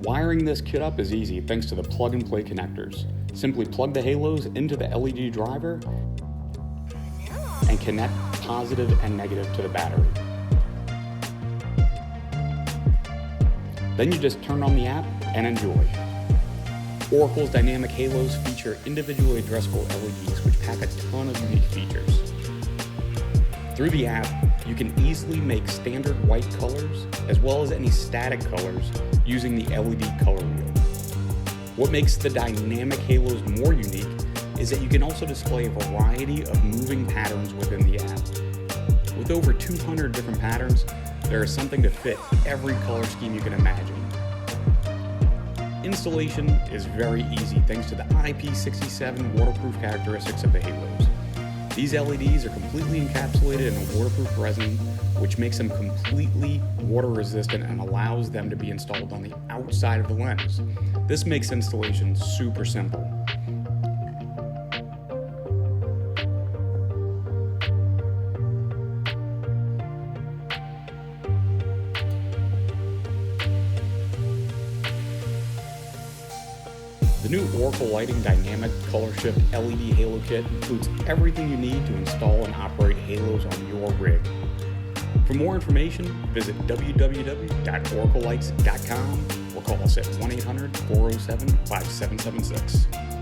Wiring this kit up is easy thanks to the plug-and-play connectors. Simply plug the halos into the LED driver and connect positive and negative to the battery. Then you just turn on the app and enjoy. Oracle's dynamic halos feature individually addressable LEDs which pack a ton of unique features. Through the app, you can easily make standard white colors as well as any static colors using the LED color wheel. What makes the dynamic halos more unique is that you can also display a variety of moving patterns within the app. With over 200 different patterns, there is something to fit every color scheme you can imagine. Installation is very easy thanks to the IP67 waterproof characteristics of the halos. These LEDs are completely encapsulated in a waterproof resin, which makes them completely water resistant and allows them to be installed on the outside of the lens. This makes installation super simple. The new Oracle Lighting Dynamic ColorSHIFT LED Halo Kit includes everything you need to install and operate halos on your rig. For more information, visit www.oraclelights.com or call us at 1-800-407-5776.